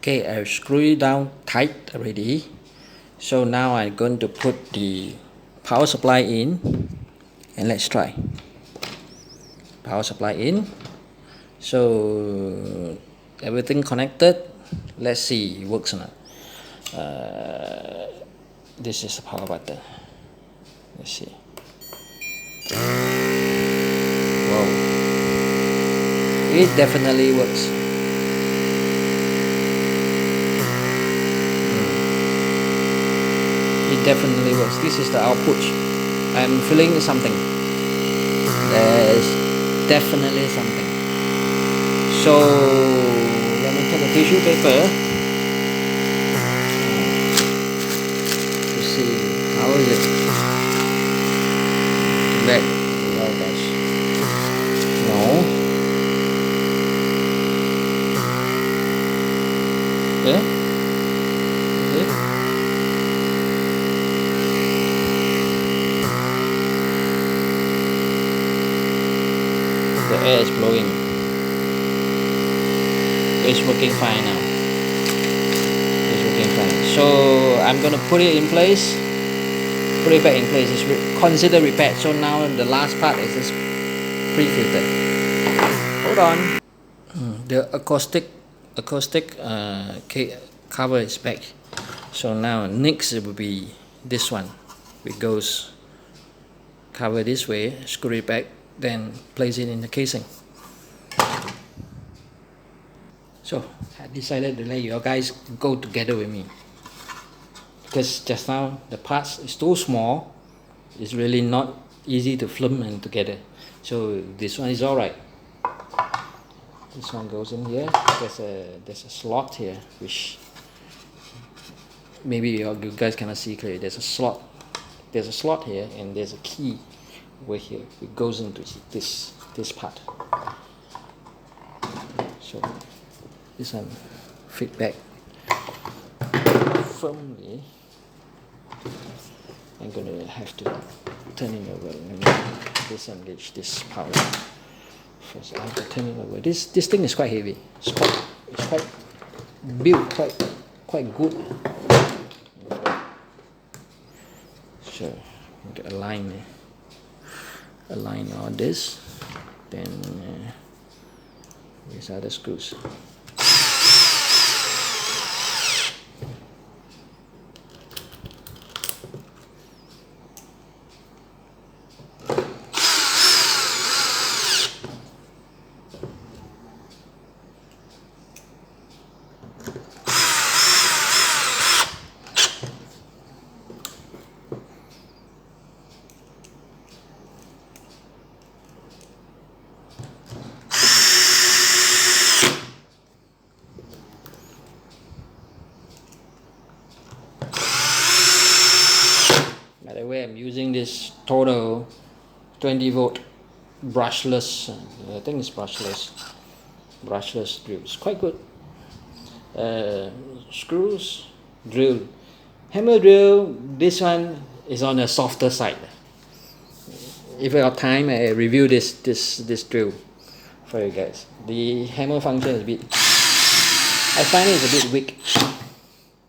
Okay, I screw it down tight already. So now I'm going to put the power supply in, and let's try. Power supply in. So everything connected. Let's see it works or not. This is the power button. Let's see. Wow, it definitely works. It definitely works. This is the output. I'm feeling something. There's definitely something. So let me take a tissue paper to see how is it. Back. Oh gosh. No. Yeah. See? The air is blowing. It's working fine now. It's working fine. So I'm gonna put it in place. Put it back in place. It's considered repaired. So now the last part is this pre-filter. Hold on. The acoustic cover is back. So now next it will be this one. It goes cover this way, screw it back, then place it in the casing. So I decided to let you guys go together with me, because just now the parts is too small. It's really not easy to film and together. So this one is alright. This one goes in here. There's a slot here, which maybe you guys cannot see clearly. There's a slot here, and there's a key over here. It goes into this part. So this one fit back firmly. I'm gonna have to turn it over and disengage this power. First I have to turn it over. This thing is quite heavy. It's quite built quite good. So align all this. Then these are the screws. By the way, I'm using this total 20 volt brushless, I think it's brushless drill. It's quite good. Screws, drill, hammer drill. This one is on the softer side. If I have time, I review this drill for you guys. The hammer function is a bit, I find it's a bit weak.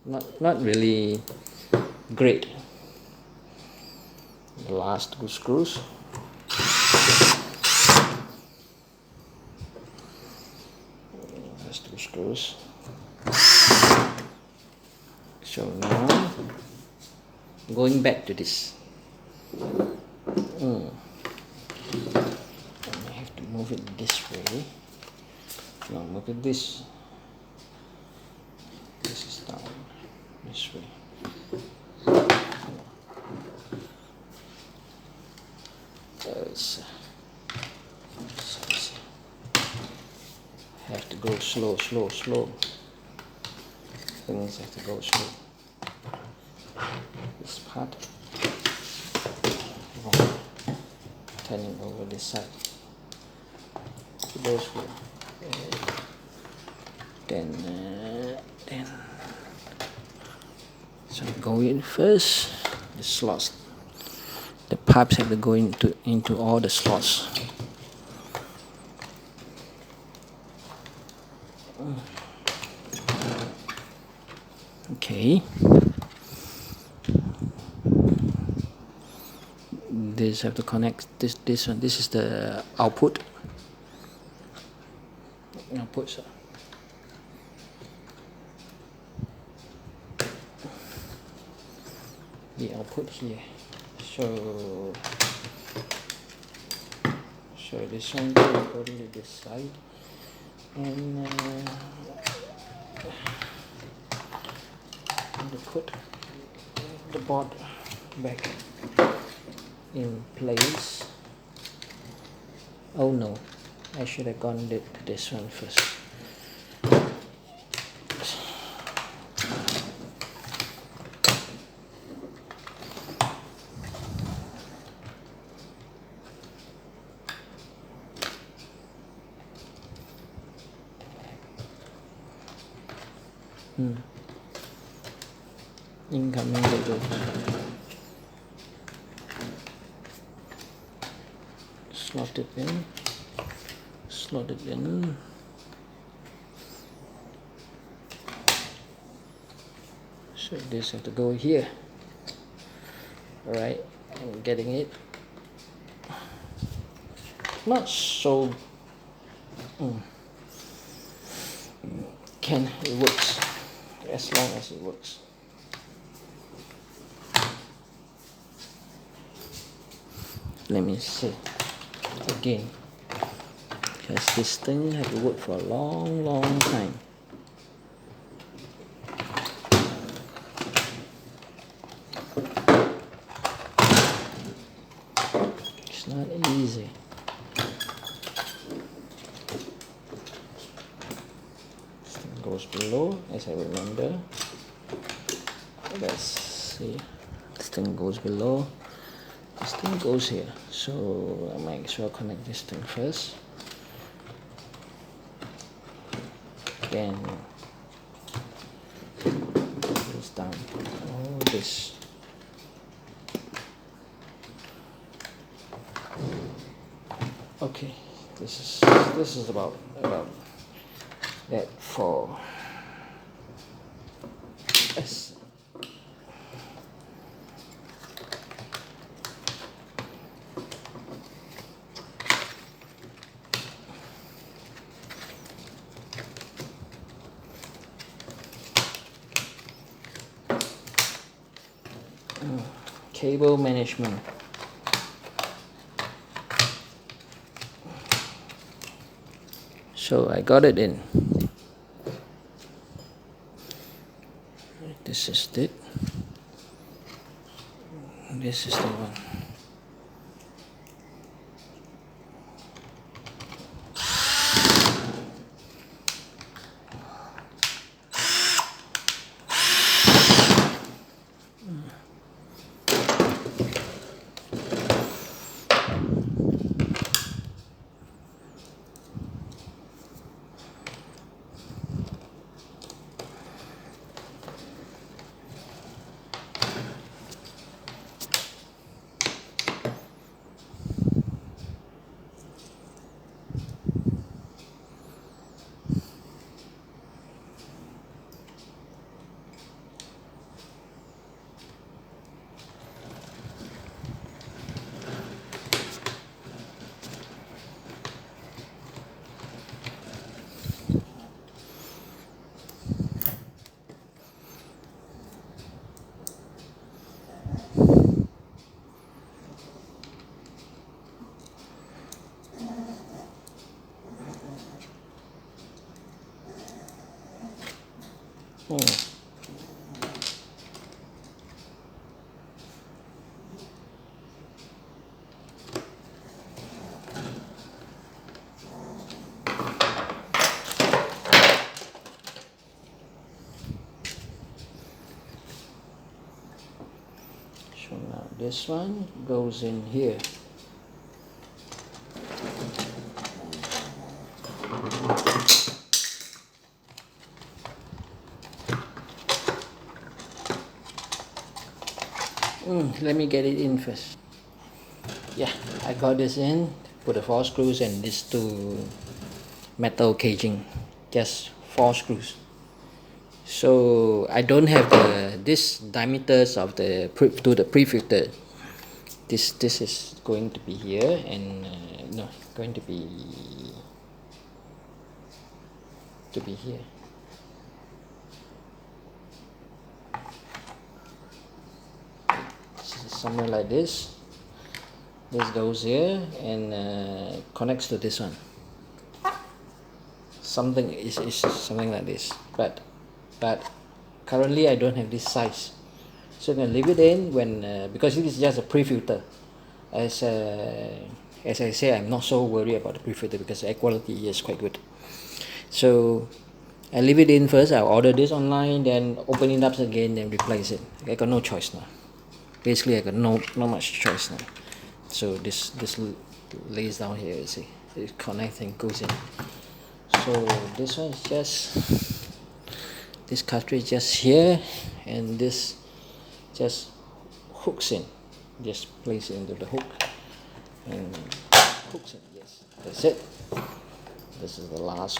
Not really great. The last two screws. Last two screws. So now going back to this. I have to move it this way. No, move it this. This is down. This way. Have to go slow. Things have to go slow. This part. Turning over this side. Goes here. Then so go in first. The slots. The pipes have to go into all the slots. Okay. This have to connect this one. This is the output. Sir. The output here. So this one go to this side, and put the board back in place. Oh no, I should have gone with this one first. Incoming label. Slot it in. Slot it in. So this have to go here. Alright, I'm getting it. Not so. It works as long as it works. Let me see again, because this thing had to work for a long time. It's not easy. This thing goes below, as I remember. Let's see. This thing goes below. This thing goes here, so I might as well connect this thing first. Then this down. All this. Okay, this is about that for S. Cable management. So I got it in. This is it. This is the one. So now this one goes in here. Let me get it in first. Yeah, I got this in. Put the 4 screws and these 2 metal caging. Just 4 screws. So So I don't have this diameters of the pre-filter. This is going to be here, and no, going to be here. Somewhere like this. This goes here and connects to this one. Something is something like this, but currently I don't have this size, so I'm gonna leave it in when because it is just a pre-filter. As I say, I'm not so worried about the pre-filter because the air quality is quite good. So I leave it in first. I'll order this online, then open it up again, then replace it. I got no choice now. Basically, I got not much choice now. So this lays down here. You see, it connects and goes in. So this one is just this cartridge just here, and this just hooks in. Just place it into the hook and hooks in. Yes, that's it. This is the last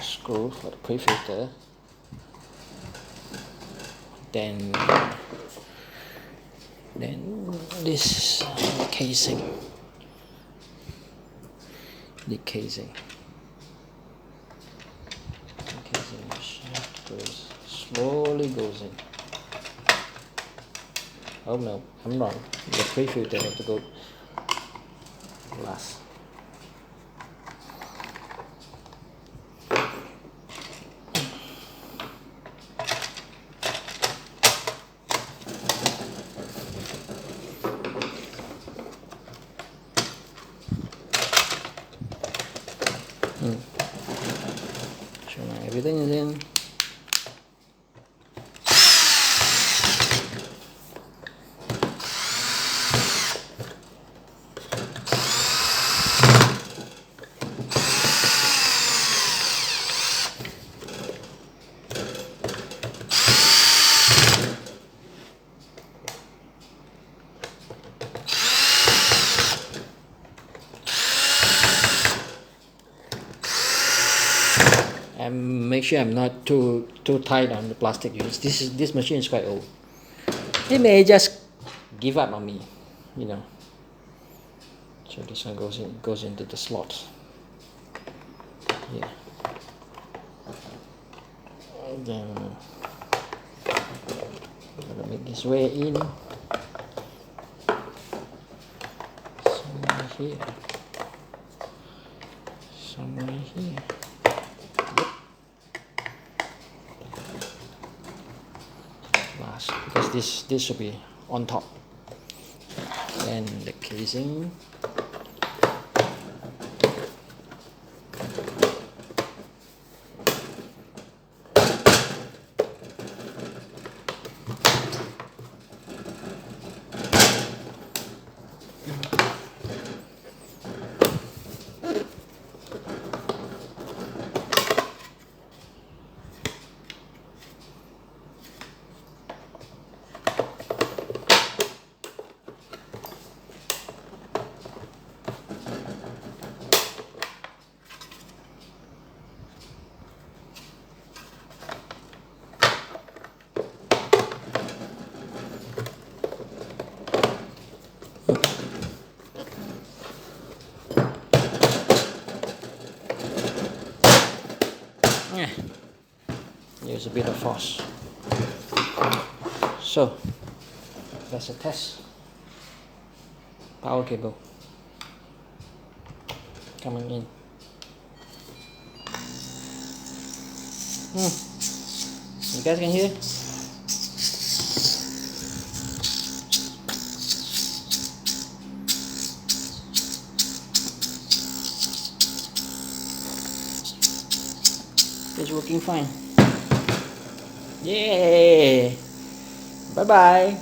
screw for the pre-filter. Then this casing. The casing. Slowly goes in. Oh no, I'm wrong. The pre-filter have to go last. So now everything is in. And make sure I'm not too tight on the plastic units. This machine is quite old. It may just give up on me, you know. So this one goes into the slot. Yeah. And then gotta make this way in. Somewhere here. Somewhere here. Because this should be on top, and the casing. Yeah, use a bit of force. So that's a test. Power cable coming in. You guys can hear? It's working fine. Yay! Bye bye.